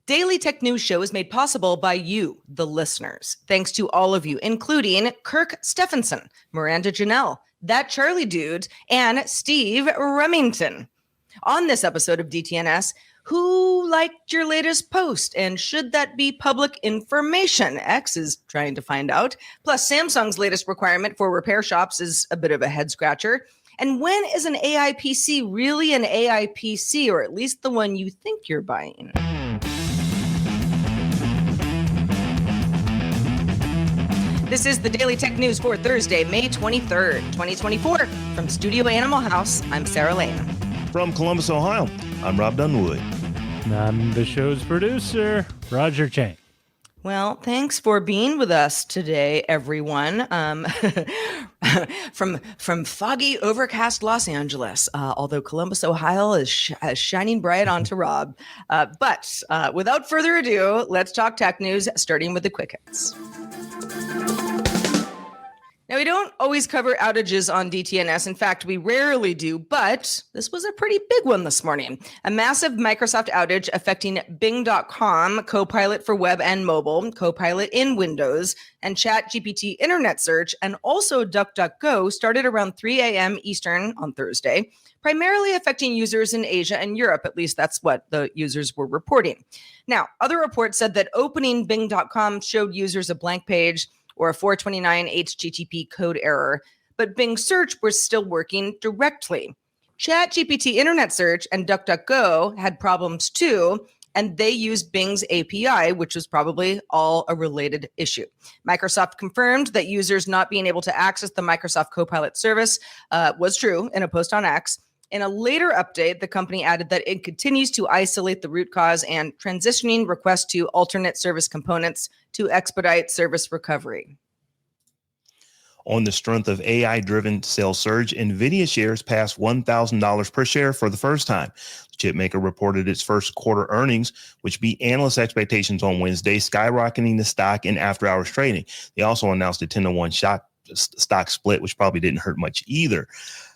Daily Tech News Show is made possible by you, the listeners. Thanks to all of you, including Kirk Stephenson, Miranda Janelle, That Charlie Dude, and Steve Remington. On this episode of DTNS, who liked your latest post, and should that be public information? X is trying to find out. Plus, Samsung's latest requirement for repair shops is a bit of a head scratcher. And when is an AI PC really an AI PC, or at least the one you think you're buying? This is the Daily Tech News for Thursday, May 23rd, 2024. From Studio Animal House, I'm Sarah Lane. From Columbus, Ohio, I'm Robb Dunewood. I'm the show's producer, Roger Chang. Well, thanks for being with us today, everyone. From foggy, overcast Los Angeles, although Columbus, Ohio is shining bright onto Robb. But without further ado, let's talk tech news, starting with the quick hits. Now, we don't always cover outages on DTNS. In fact, we rarely do, but this was a pretty big one this morning. A massive Microsoft outage affecting Bing.com, Copilot for web and mobile, Copilot in Windows, and ChatGPT internet search, and also DuckDuckGo started around 3 a.m. Eastern on Thursday, primarily affecting users in Asia and Europe. At least that's what the users were reporting. Now, other reports said that opening Bing.com showed users a blank page or a 429 HTTP code error, but Bing search was still working directly. ChatGPT internet search and DuckDuckGo had problems too, and they used Bing's API, which was probably all a related issue. Microsoft confirmed that users not being able to access the Microsoft Copilot service was true in a post on X. In a later update, the company added that it continues to isolate the root cause and transitioning requests to alternate service components to expedite service recovery. On the strength of AI-driven sales surge, NVIDIA shares passed $1,000 per share for the first time. The chipmaker reported its first quarter earnings, which beat analyst expectations on Wednesday, skyrocketing the stock in after-hours trading. They also announced a 10-to-1 stock split, which probably didn't hurt much either.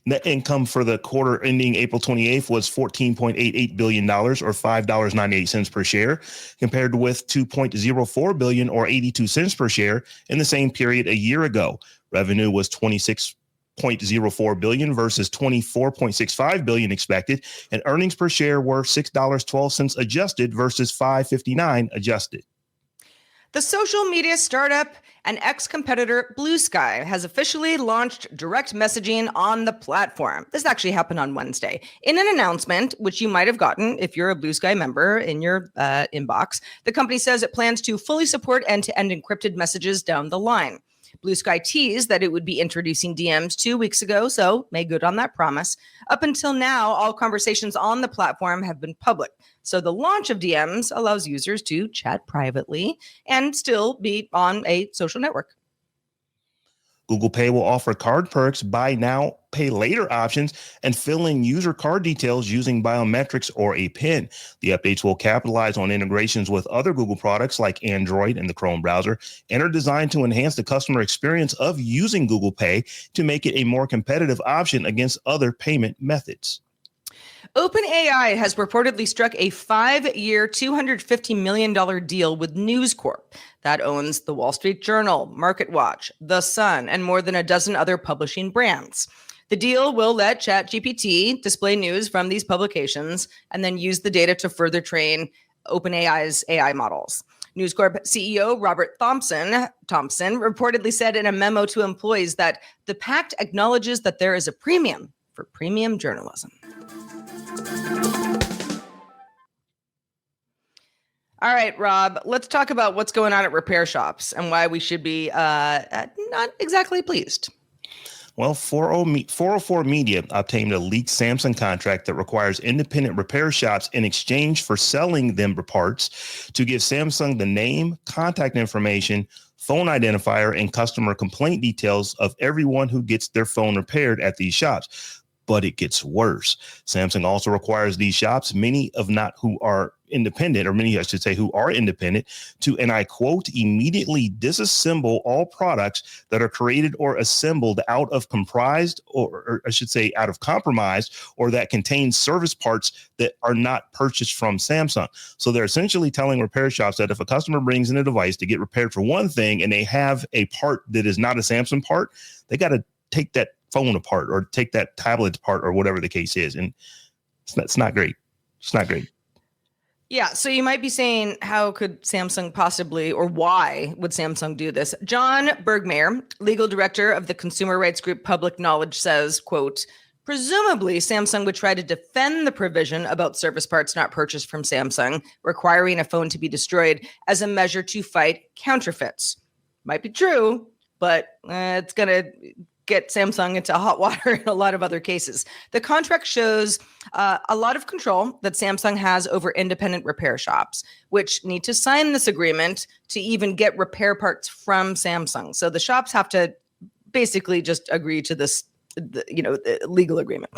Net income for the quarter ending April 28th was $14.88 billion, or $5.98 per share, compared with $2.04 billion, or 82 cents per share in the same period a year ago. Revenue was $26.04 billion versus $24.65 billion expected, and earnings per share were $6.12 adjusted versus $5.59 adjusted. The social media startup and ex-competitor Blue Sky has officially launched direct messaging on the platform. This actually happened on Wednesday. In an announcement, which you might have gotten if you're a Blue Sky member in your inbox, the company says it plans to fully support end-to-end encrypted messages down the line. Blue Sky teased that it would be introducing DMs 2 weeks ago, so made good on that promise. Up until now, all conversations on the platform have been public. So the launch of DMs allows users to chat privately and still be on a social network. Google Pay will offer card perks, buy now, pay later options, and fill in user card details using biometrics or a PIN. The updates will capitalize on integrations with other Google products like Android and the Chrome browser, and are designed to enhance the customer experience of using Google Pay to make it a more competitive option against other payment methods. OpenAI has reportedly struck a 5-year, $250 million deal with News Corp that owns the Wall Street Journal, MarketWatch, The Sun, and more than a dozen other publishing brands. The deal will let ChatGPT display news from these publications and then use the data to further train OpenAI's AI models. News Corp CEO Robert Thompson reportedly said in a memo to employees that the pact acknowledges that there is a premium for premium journalism. All right, Robb, let's talk about what's going on at repair shops and why we should be not exactly pleased. Well, 404 Media obtained a leaked Samsung contract that requires independent repair shops in exchange for selling them parts to give Samsung the name, contact information, phone identifier, and customer complaint details of everyone who gets their phone repaired at these shops. but it gets worse. Samsung also requires these shops, many of not who are independent, or many, I should say, who are independent, to, and I quote, immediately disassemble all products that are created or assembled out of comprised, or I should say out of compromised, or that contain service parts that are not purchased from Samsung. So they're essentially telling repair shops that if a customer brings in a device to get repaired for one thing and they have a part that is not a Samsung part, they got to take that phone apart or take that tablet apart or whatever the case is. And it's not great. It's not great. Yeah, so you might be saying, how could Samsung possibly, or why would Samsung do this? John Bergmayer, legal director of the consumer rights group Public Knowledge, says, quote, presumably Samsung would try to defend the provision about service parts not purchased from Samsung, requiring a phone to be destroyed as a measure to fight counterfeits. Might be true, but it's going to get Samsung into hot water in a lot of other cases. The contract shows a lot of control that Samsung has over independent repair shops, which need to sign this agreement to even get repair parts from Samsung. So the shops have to basically just agree to this, the legal agreement.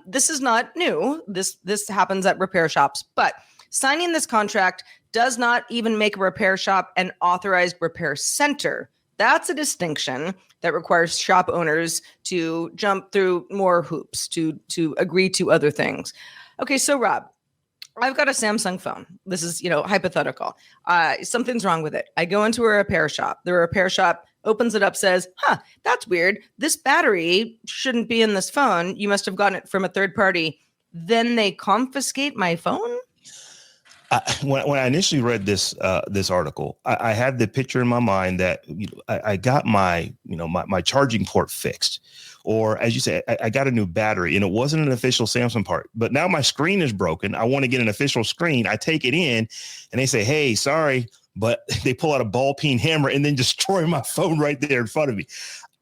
This is not new. This happens at repair shops, but signing this contract does not even make a repair shop an authorized repair center. That's a distinction that requires shop owners to jump through more hoops to agree to other things. Okay, so Rob, I've got a Samsung phone. This is, hypothetical. Something's wrong with it. I go into a repair shop. The repair shop opens it up, says, that's weird. This battery shouldn't be in this phone. You must have gotten it from a third party. Then they confiscate my phone? When I initially read this article, I had the picture in my mind that I got my charging port fixed, or as you say, I got a new battery, and it wasn't an official Samsung part. But now my screen is broken. I want to get an official screen. I take it in, and they say, "Hey, sorry," but they pull out a ball peen hammer and then destroy my phone right there in front of me.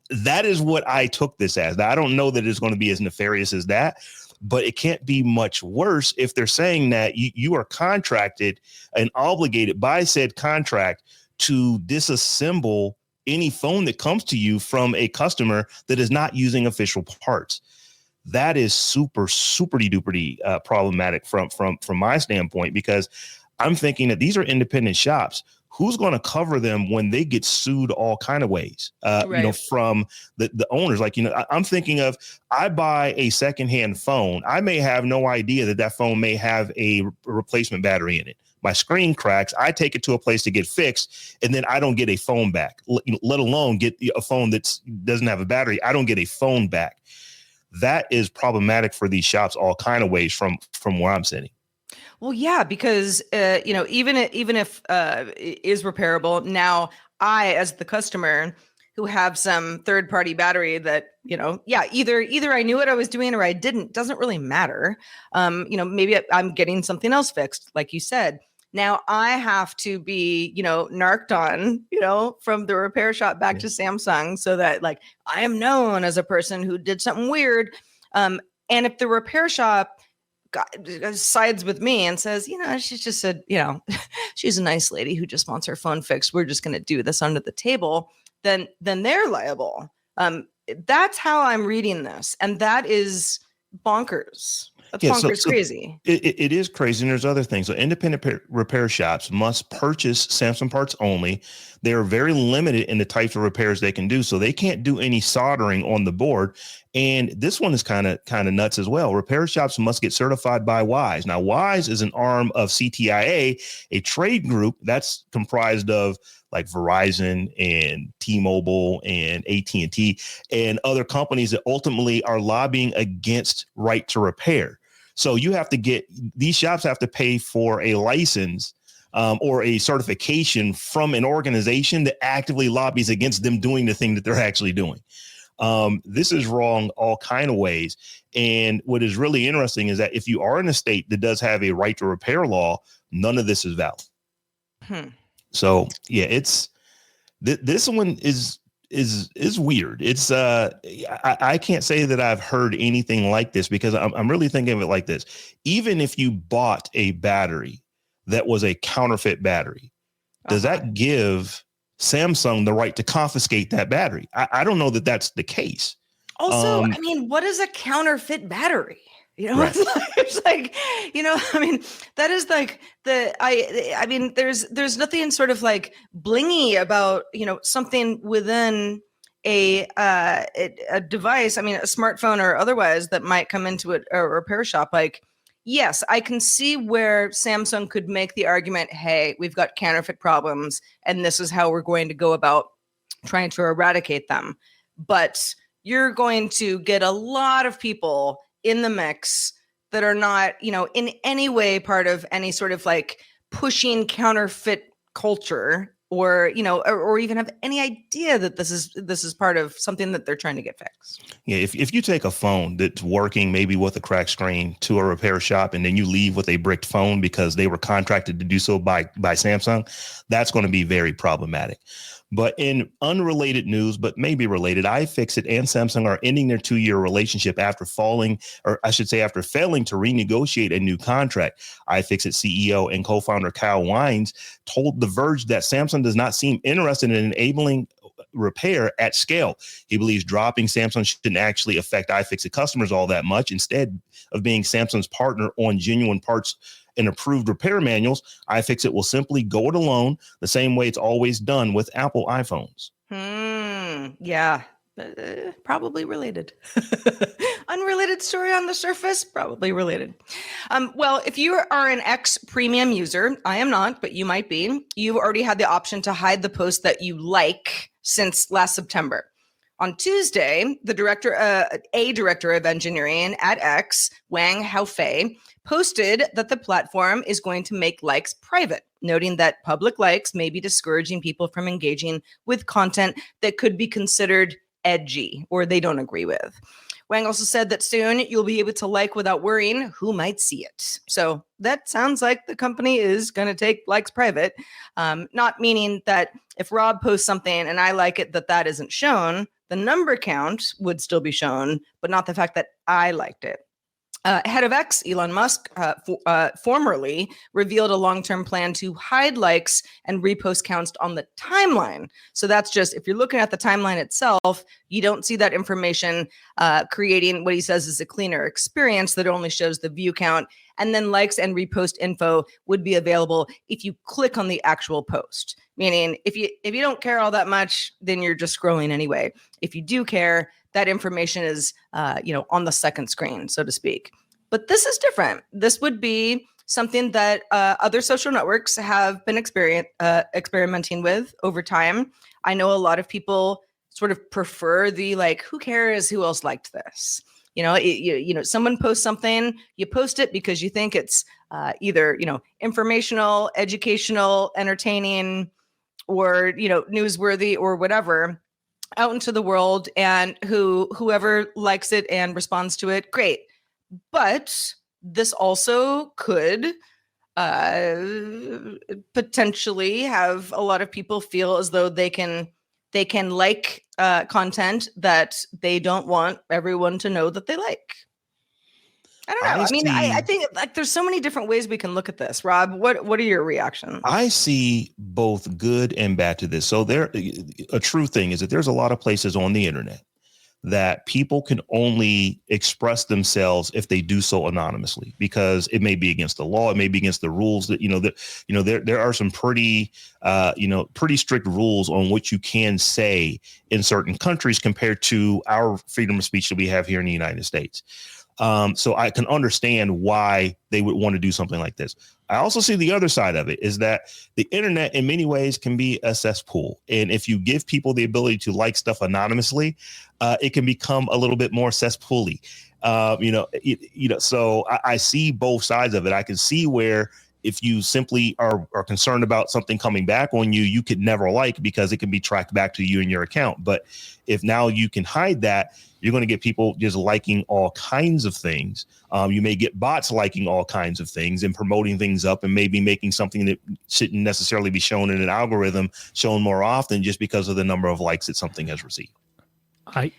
That is what I took this as. Now, I don't know that it's going to be as nefarious as that, but it can't be much worse if they're saying that you are contracted and obligated by said contract to disassemble any phone that comes to you from a customer that is not using official parts. That is super, super duper problematic from my standpoint, because I'm thinking that these are independent shops. Who's going to cover them when they get sued all kind of ways, right. From the owners? Like, I'm thinking of, I buy a secondhand phone. I may have no idea that phone may have a replacement battery in it. My screen cracks. I take it to a place to get fixed, and then I don't get a phone back, let alone get a phone that doesn't have a battery. I don't get a phone back. That is problematic for these shops all kind of ways from where I'm sitting. Well, yeah, because even if it is repairable, now I, as the customer who have some third-party battery that either I knew what I was doing or I didn't, doesn't really matter. Maybe I'm getting something else fixed, like you said. Now I have to be narked on from the repair shop back to Samsung, so that I am known as a person who did something weird. And if the repair shop sides with me and says, she's just said, she's a nice lady who just wants her phone fixed, we're just going to do this under the table, then they're liable. That's how I'm reading this. And that is bonkers. That's bonkers crazy. It is crazy. And there's other things. So independent repair shops must purchase Samsung parts only. They're very limited in the types of repairs they can do. So they can't do any soldering on the board. And this one is kind of nuts as well. Repair shops must get certified by WISE. Now, WISE is an arm of CTIA, a trade group that's comprised of like Verizon and T-Mobile and AT&T and other companies that ultimately are lobbying against right to repair. So these shops have to pay for a license or a certification from an organization that actively lobbies against them doing the thing that they're actually doing. This is wrong all kind of ways. And what is really interesting is that if you are in a state that does have a right to repair law, none of this is valid. So yeah, this one is weird. It's I can't say that I've heard anything like this, because I'm really thinking of it like this. Even if you bought a battery that was a counterfeit battery, does that give Samsung the right to confiscate that battery? I don't know that that's the case. Also, I mean, what is a counterfeit battery? Right. It's like, I mean, that is like I mean, there's nothing sort of like blingy about, something within a device. I mean, a smartphone or otherwise that might come into a repair shop. Like, yes, I can see where Samsung could make the argument, hey, we've got counterfeit problems, and this is how we're going to go about trying to eradicate them. But you're going to get a lot of people in the mix that are not, in any way part of any sort of like pushing counterfeit culture, or or even have any idea that this is part of something that they're trying to get fixed. Yeah, if you take a phone that's working maybe with a cracked screen to a repair shop, and then you leave with a bricked phone because they were contracted to do so by Samsung, that's going to be very problematic. But in unrelated news, but maybe related, iFixit and Samsung are ending their 2-year relationship after failing to renegotiate a new contract. iFixit CEO and co-founder Kyle Wines told The Verge that Samsung does not seem interested in enabling repair at scale. He believes dropping Samsung shouldn't actually affect iFixit customers all that much. Instead of being Samsung's partner on genuine parts and approved repair manuals, iFixit will simply go it alone the same way it's always done with Apple iPhones. Yeah, probably related. Unrelated story on the surface, probably related. Well, if you are an X premium user, I am not, but you might be, you've already had the option to hide the post that you like since last September. On Tuesday, the director of engineering at X, Wang Haofei, posted that the platform is going to make likes private, noting that public likes may be discouraging people from engaging with content that could be considered edgy or they don't agree with. Wang also said that soon you'll be able to like without worrying who might see it. So that sounds like the company is going to take likes private, not meaning that if Robb posts something and I like it, that isn't shown. The number count would still be shown, but not the fact that I liked it. Head of X, Elon Musk, formerly revealed a long-term plan to hide likes and repost counts on the timeline. So that's just, if you're looking at the timeline itself, you don't see that information, creating what he says is a cleaner experience that only shows the view count. And then likes and repost info would be available if you click on the actual post. Meaning, if you don't care all that much, then you're just scrolling anyway. If you do care, that information is, on the second screen, so to speak. But this is different. This would be something that other social networks have been experimenting with over time. I know a lot of people sort of prefer the like, who cares who else liked this? Someone posts something, you post it because you think it's either, informational, educational, entertaining, or, newsworthy or whatever, out into the world, and whoever likes it and responds to it, great. But this also could potentially have a lot of people feel as though they can like content that they don't want everyone to know that they like. I don't know. I think like there's so many different ways we can look at this. Robb, what are your reactions? I see both good and bad to this. So a true thing is that there's a lot of places on the internet that people can only express themselves if they do so anonymously, because it may be against the law. It may be against the rules that, there are some pretty strict rules on what you can say in certain countries compared to our freedom of speech that we have here in the United States. So I can understand why they would want to do something like this. I also see the other side of it is that the internet in many ways can be a cesspool. And if you give people the ability to like stuff anonymously, it can become a little bit more cesspool-y. So I see both sides of it. I can see where if you simply are concerned about something coming back on you, you could never like, because it can be tracked back to you and your account. But if now you can hide that, you're going to get people just liking all kinds of things. You may get bots liking all kinds of things and promoting things up, and maybe making something that shouldn't necessarily be shown in an algorithm shown more often just because of the number of likes that something has received. I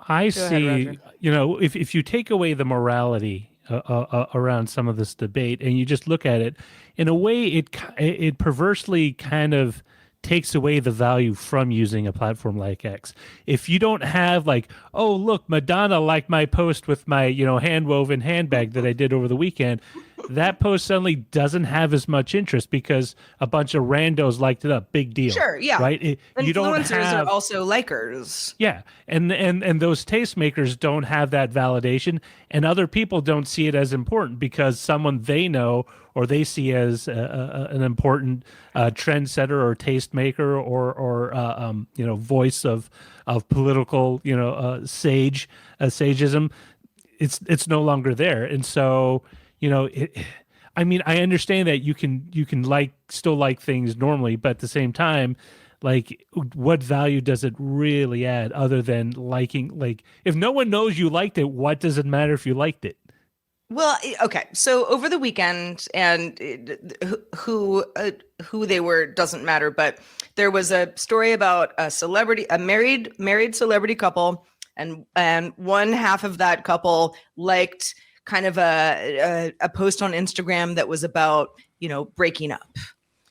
Go see, ahead, if you take away the morality around some of this debate and you just look at it in a way, it perversely kind of takes away the value from using a platform like X. If you don't have like, oh, look, Madonna liked my post with my, hand woven handbag that I did over the weekend, that post suddenly doesn't have as much interest because a bunch of randos liked it up. Big deal. Sure, yeah. Right? You don't Influencers have are also likers. yeah, and those tastemakers don't have that validation, and other people don't see it as important because someone they know or they see as an important trendsetter or tastemaker or voice of political sageism. It's no longer there, and so I mean, I understand that you can still like things normally, but at the same time, like, what value does it really add other than liking? Like, if no one knows you liked it, what does it matter if you liked it? Well, okay. So over the weekend, and who they were doesn't matter, but there was a story about a married celebrity couple, and one half of that couple liked kind of a post on Instagram that was about breaking up.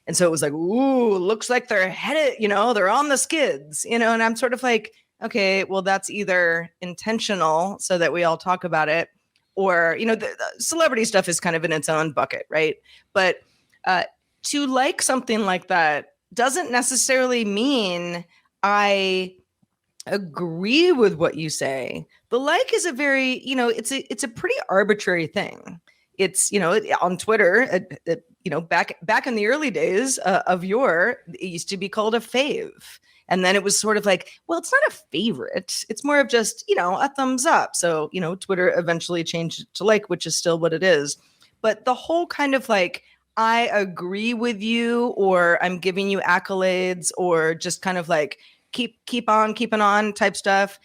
And so it was like, ooh, looks like they're headed, they're on the skids, and I'm sort of like, okay, well, that's either intentional so that we all talk about it, or, the celebrity stuff is kind of in its own bucket, right? But to like something like that doesn't necessarily mean I agree with what you say. The like is a very, it's a pretty arbitrary thing. It's, on Twitter, back in the early days it used to be called a fave. And then it was sort of like, well, it's not a favorite. It's more of just, a thumbs up. So, Twitter eventually changed it to like, which is still what it is. But the whole kind of like, I agree with you, or I'm giving you accolades, or just kind of like keep on keeping on type stuff.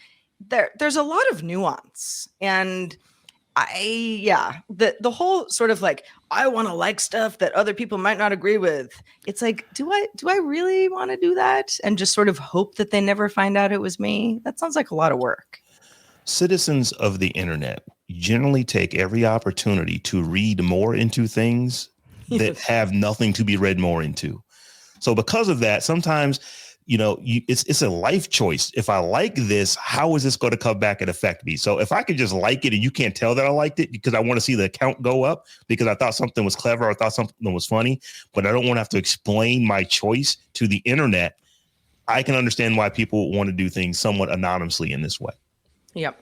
There's a lot of nuance. And the whole sort of like, I want to like stuff that other people might not agree with. It's like, do I really want to do that and just sort of hope that they never find out it was me? That sounds like a lot of work. Citizens of the internet generally take every opportunity to read more into things that have nothing to be read more into. So because of that, sometimes it's a life choice. If I like this, how is this going to come back and affect me? So if I could just like it and you can't tell that I liked it because I want to see the account go up because I thought something was clever, or I thought something was funny, but I don't want to have to explain my choice to the internet, I can understand why people want to do things somewhat anonymously in this way. Yep.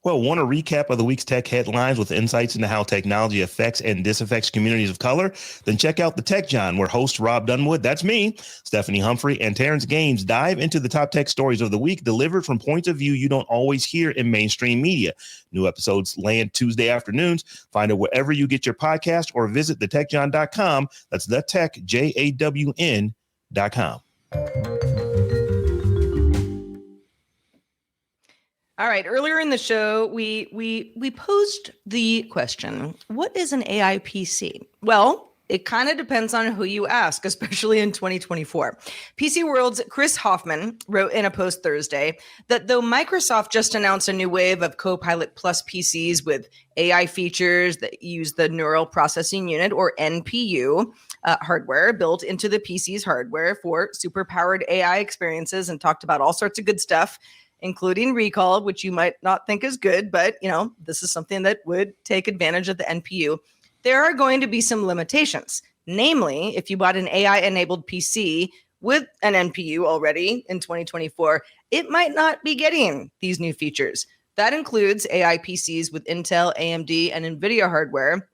Well, want a recap of the week's tech headlines with insights into how technology affects and disaffects communities of color? Then check out the Tech John, where host Robb Dunewood, that's me, Stephanie Humphrey, and Terrence Gaines dive into the top tech stories of the week, delivered from points of view you don't always hear in mainstream media. New episodes land Tuesday afternoons. Find it wherever you get your podcast, or visit thetechjon.com. That's thetechjawn.com. All right. Earlier in the show, we posed the question, what is an AI PC? Well, it kind of depends on who you ask, especially in 2024. PC World's Chris Hoffman wrote in a post Thursday that though Microsoft just announced a new wave of Copilot Plus PCs with AI features that use the neural processing unit, or NPU, hardware built into the PC's hardware for superpowered AI experiences, and talked about all sorts of good stuff, including recall, which you might not think is good, but this is something that would take advantage of the NPU. There are going to be some limitations. Namely, if you bought an AI-enabled PC with an NPU already in 2024, it might not be getting these new features. That includes AI PCs with Intel, AMD, and NVIDIA hardware,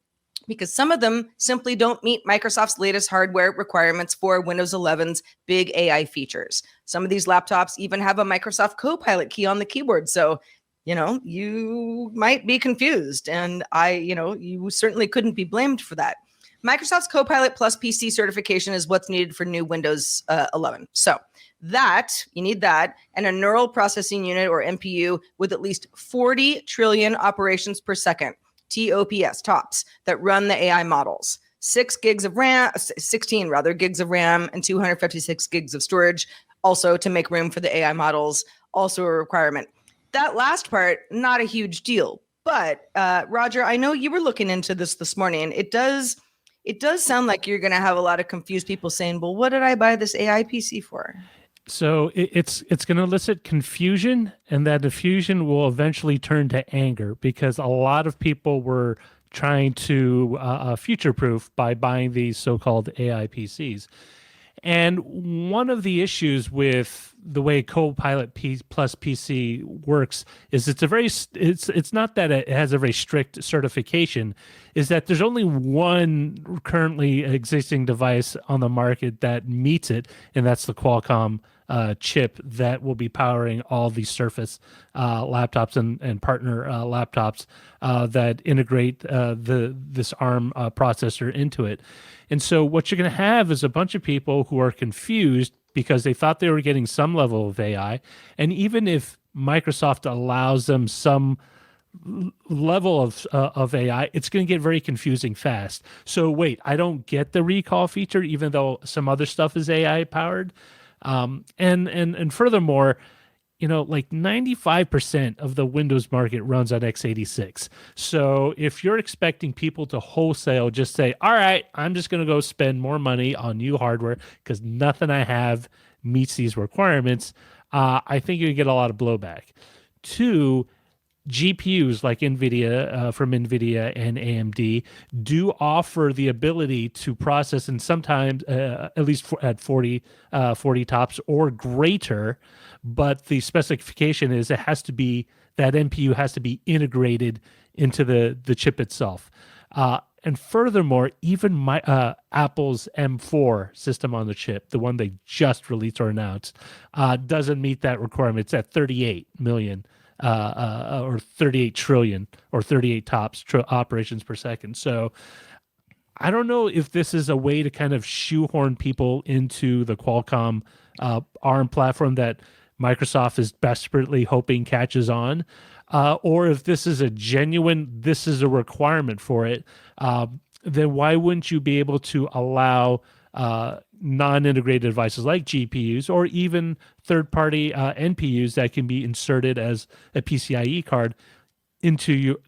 because some of them simply don't meet Microsoft's latest hardware requirements for Windows 11's big AI features. Some of these laptops even have a Microsoft Copilot key on the keyboard. So, you might be confused. And you certainly couldn't be blamed for that. Microsoft's Copilot Plus PC certification is what's needed for new Windows 11. So you need that, and a neural processing unit, or NPU, with at least 40 trillion operations per second. TOPS, TOPS, that run the AI models. 16 gigs of RAM, and 256 gigs of storage, also to make room for the AI models, also a requirement. That last part, not a huge deal. But Roger, I know you were looking into this morning. It does it does sound like you're going to have a lot of confused people saying, well, what did I buy this AI PC for? So it's going to elicit confusion, and that diffusion will eventually turn to anger because a lot of people were trying to future-proof by buying these so-called AI PCs. And one of the issues with the way Copilot plus PC works is it's not that it has a very strict certification, is that there's only one currently existing device on the market that meets it, and that's the Qualcomm chip that will be powering all these Surface laptops and partner laptops that integrate this ARM processor into it. And so what you're going to have is a bunch of people who are confused because they thought they were getting some level of AI. And even if Microsoft allows them some level of AI, it's going to get very confusing fast. So wait, I don't get the recall feature, even though some other stuff is AI powered. And furthermore, like 95% of the Windows market runs on x86. So if you're expecting people to wholesale just say, all right, I'm just going to go spend more money on new hardware because nothing I have meets these requirements, I think you get a lot of blowback. Two, GPUs like NVIDIA from NVIDIA and AMD do offer the ability to process, and sometimes at least at 40 tops or greater, but the specification is that NPU has to be integrated into the chip itself. And furthermore, even Apple's M4 system on the chip, the one they just released or announced, doesn't meet that requirement. It's at 38 million or 38 trillion or 38 tops operations per second. So I don't know if this is a way to kind of shoehorn people into the Qualcomm ARM platform that Microsoft is desperately hoping catches on, or if this is this is a requirement for it, then why wouldn't you be able to allow non-integrated devices like GPUs or even third-party NPUs that can be inserted as a PCIe card into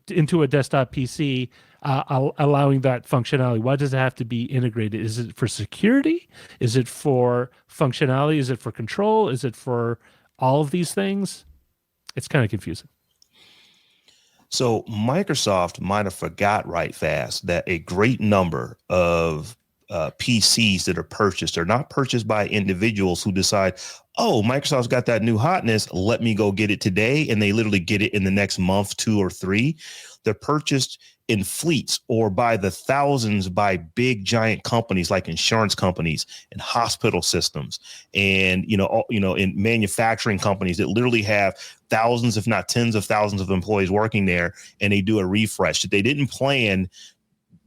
a desktop PC, allowing that functionality? Why does it have to be integrated? Is it for security? Is it for functionality? Is it for control? Is it for all of these things? It's kind of confusing. So Microsoft might have forgot right fast that a great number of PCs that are purchased are not purchased by individuals who decide, oh, Microsoft's got that new hotness, let me go get it today. And they literally get it in the next month, 2 or 3. They're purchased in fleets or by the thousands by big giant companies like insurance companies and hospital systems and in manufacturing companies that literally have thousands, if not tens of thousands of employees working there, and they do a refresh that they didn't plan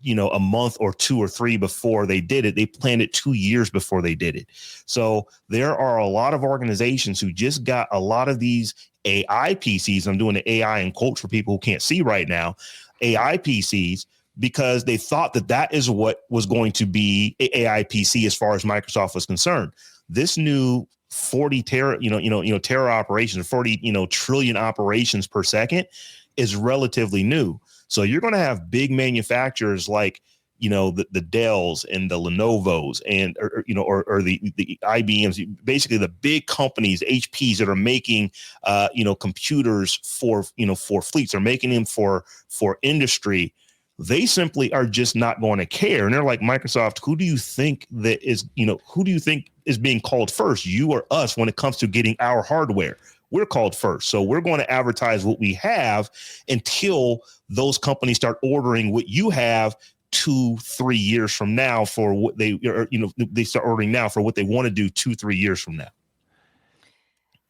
a month or 2 or 3 before they did it. They planned it 2 years before they did it. So there are a lot of organizations who just got a lot of these AI PCs. I'm doing the AI in quotes for people who can't see right now, AI PCs, because they thought that is what was going to be a AI PC as far as Microsoft was concerned. This new 40 tera operations, 40 trillion operations per second is relatively new. So you're going to have big manufacturers like, the Dells and the Lenovo's and, or the IBMs, basically the big companies, HPs that are making, computers for fleets, are making them for industry. They simply are just not going to care. And they're like, Microsoft, who do you think is being called first, you or us, when it comes to getting our hardware? We're called first. So we're going to advertise what we have until those companies start ordering what you have 2-3 years from now for what they start ordering now for what they want to do 2-3 years from now.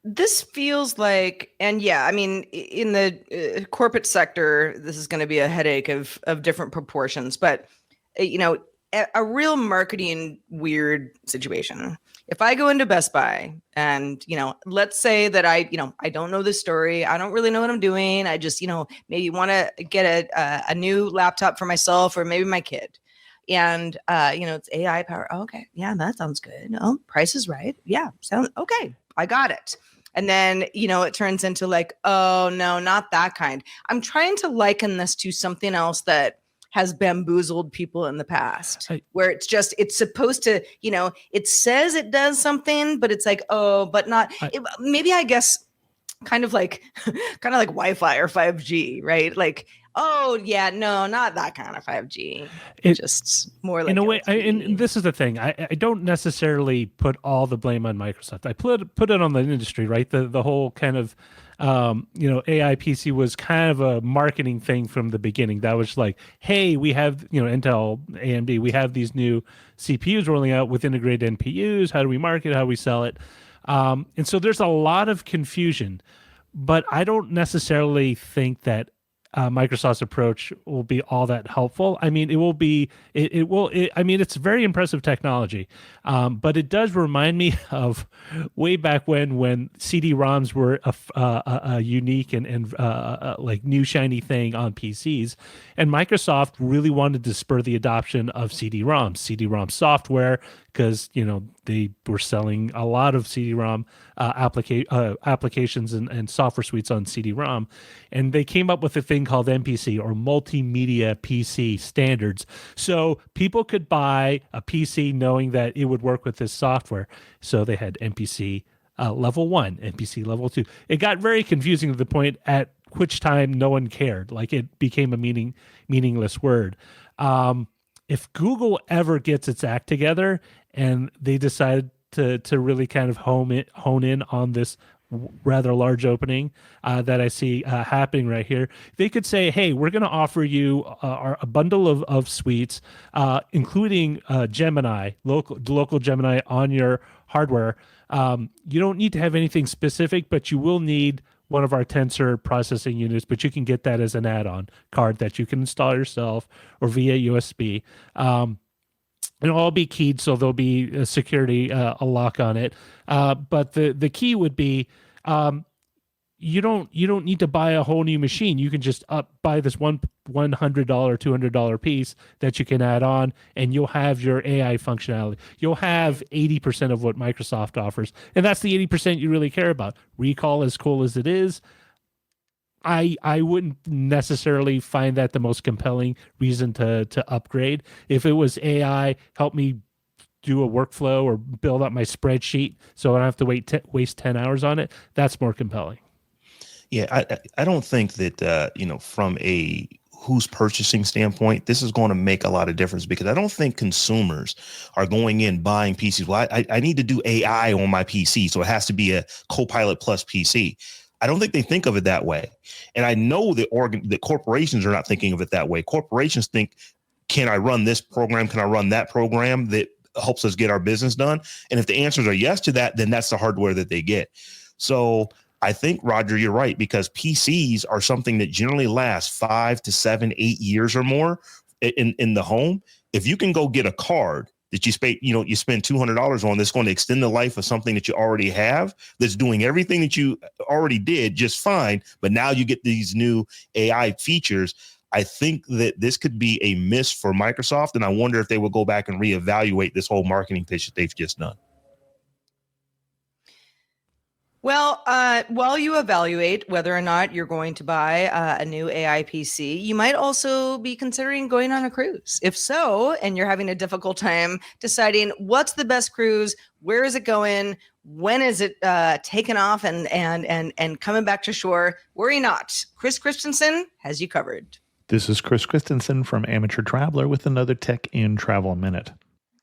This feels like, and yeah, I mean, in the corporate sector, this is going to be a headache of different proportions, but a real marketing weird situation. If I go into Best Buy and, let's say that I don't know this story. I don't really know what I'm doing. I just, maybe want to get a new laptop for myself or maybe my kid. And, it's AI power. Oh, okay. Yeah, that sounds good. Oh, price is right. Yeah. Sounds okay. I got it. And then, it turns into like, oh, no, not that kind. I'm trying to liken this to something else that has bamboozled people in the past, where it's supposed to, it says it does something, but it's like, oh, but not. Maybe I guess kind of like Wi-Fi or 5G, right? Like, oh yeah, no, not that kind of 5G. Just more like in a way. LTE. And this is the thing. I don't necessarily put all the blame on Microsoft. I put it on the industry, right? The whole kind of AI PC was kind of a marketing thing from the beginning. That was like, hey, we have Intel, AMD, we have these new CPUs rolling out with integrated NPUs. How do we market? How do we sell it? And so there's a lot of confusion, but I don't necessarily think that Microsoft's approach will be all that helpful. I mean, it will be. I mean, it's very impressive technology, but it does remind me of way back when CD-ROMs were a unique and like new shiny thing on PCs, and Microsoft really wanted to spur the adoption of CD-ROM software, because they were selling a lot of CD-ROM applications and software suites on CD-ROM, and they came up with a thing called MPC, or Multimedia PC Standards. So people could buy a PC knowing that it would work with this software. So they had MPC level 1, MPC level 2. It got very confusing to the point at which time no one cared. Like, it became a meaningless word. If Google ever gets its act together and they decide to really kind of hone in on this rather large opening that I see happening right here, they could say, hey, we're going to offer you a bundle of suites, including Gemini, local Gemini on your hardware. You don't need to have anything specific, but you will need one of our tensor processing units, but you can get that as an add-on card that you can install yourself or via USB. It'll all be keyed, so there'll be a security a lock on it. But the key would be you don't need to buy a whole new machine. You can just buy this $100, $200 piece that you can add on, and you'll have your AI functionality. You'll have 80% of what Microsoft offers, and that's the 80% you really care about. Recall, as cool as it is, I wouldn't necessarily find that the most compelling reason to upgrade. If it was AI, help me do a workflow or build up my spreadsheet so I don't have to waste 10 hours on it, that's more compelling. Yeah, I don't think that, from a who's purchasing standpoint, this is going to make a lot of difference, because I don't think consumers are going in buying PCs. Well, I need to do AI on my PC, so it has to be a Copilot Plus PC. I don't think they think of it that way. And I know that corporations are not thinking of it that way. Corporations think, can I run this program? Can I run that program that helps us get our business done? And if the answers are yes to that, then that's the hardware that they get. So I think, Roger, you're right, because PCs are something that generally lasts 5 to 7, 8 years or more in the home. If you can go get a card that you spend $200 on, that's going to extend the life of something that you already have, that's doing everything that you already did just fine, but now you get these new AI features. I think that this could be a miss for Microsoft, and I wonder if they will go back and reevaluate this whole marketing pitch that they've just done. Well, while you evaluate whether or not you're going to buy a new AI PC, you might also be considering going on a cruise. If so, and you're having a difficult time deciding what's the best cruise, where is it going, when is it taken off and coming back to shore, worry not. Chris Christensen has you covered. This is Chris Christensen from Amateur Traveler with another Tech in Travel Minute.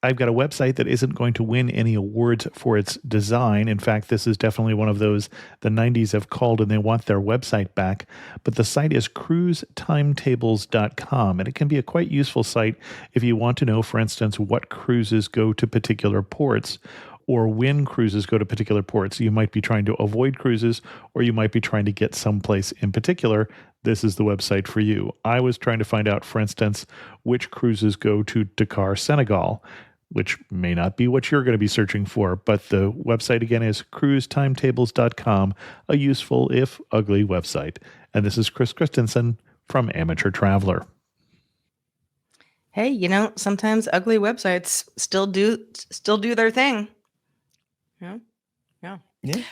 I've got a website that isn't going to win any awards for its design. In fact, this is definitely one of those the 90s have called and they want their website back. But the site is cruisetimetables.com, and it can be a quite useful site if you want to know, for instance, what cruises go to particular ports, or when cruises go to particular ports. You might be trying to avoid cruises, or you might be trying to get someplace in particular. This is the website for you. I was trying to find out, for instance, which cruises go to Dakar, Senegal, which may not be what you're going to be searching for, but the website again is cruisetimetables.com, a useful, if ugly, website. And this is Chris Christensen from Amateur Traveler. Hey, sometimes ugly websites still do their thing. Yeah.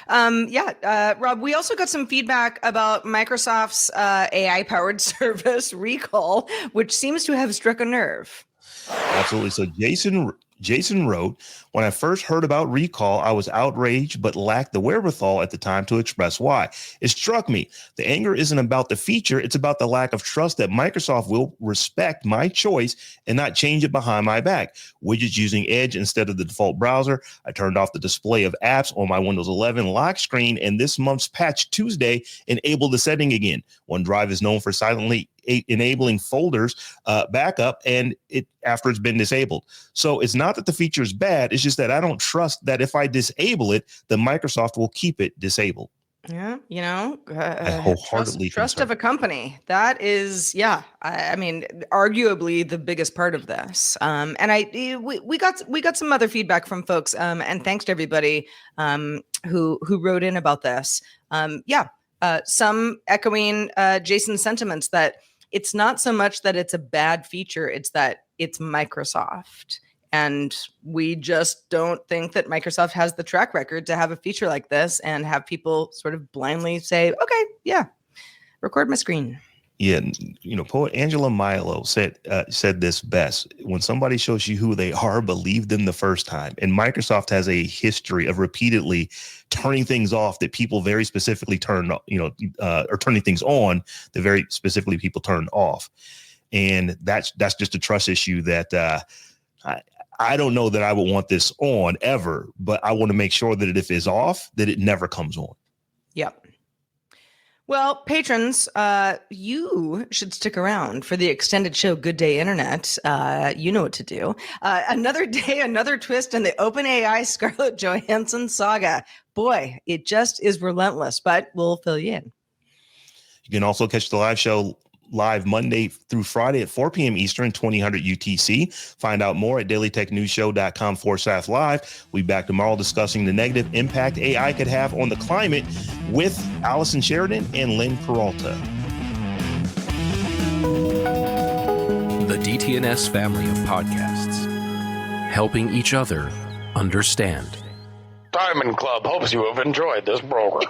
Rob, we also got some feedback about Microsoft's AI-powered service Recall, which seems to have struck a nerve. Absolutely. So Jason wrote, when I first heard about Recall, I was outraged, but lacked the wherewithal at the time to express why. It struck me. The anger isn't about the feature. It's about the lack of trust that Microsoft will respect my choice and not change it behind my back. Widgets using Edge instead of the default browser. I turned off the display of apps on my Windows 11 lock screen, and this month's patch Tuesday enabled the setting again. OneDrive is known for silently enabling folders backup and it after it's been disabled. So it's not that the feature is bad. It's just that I don't trust that if I disable it, then Microsoft will keep it disabled. Yeah, I wholeheartedly trust of a company. That is, I mean, arguably the biggest part of this. And we got some other feedback from folks. And thanks to everybody who wrote in about this. Some echoing Jason's sentiments that it's not so much that it's a bad feature, it's that it's Microsoft. And we just don't think that Microsoft has the track record to have a feature like this and have people sort of blindly say, okay, yeah, record my screen. Yeah, poet Angela Milo said this best. When somebody shows you who they are, believe them the first time. And Microsoft has a history of repeatedly turning things off that people very specifically or turning things on that very specifically people turn off. And that's just a trust issue that I don't know that I would want this on ever, but I want to make sure that if it's off, that it never comes on. Yep. Well, patrons, you should stick around for the extended show, Good Day Internet. You know what to do. Another day, another twist in the OpenAI Scarlett Johansson saga. Boy, it just is relentless, but we'll fill you in. You can also catch the live show live Monday through Friday at 4 p.m. Eastern, 2000 UTC. Find out more at dailytechnewsshow.com/live. We'll be back tomorrow discussing the negative impact AI could have on the climate with Allison Sheridan and Lynn Peralta. The DTNS family of podcasts, helping each other understand. Diamond Club hopes you have enjoyed this program.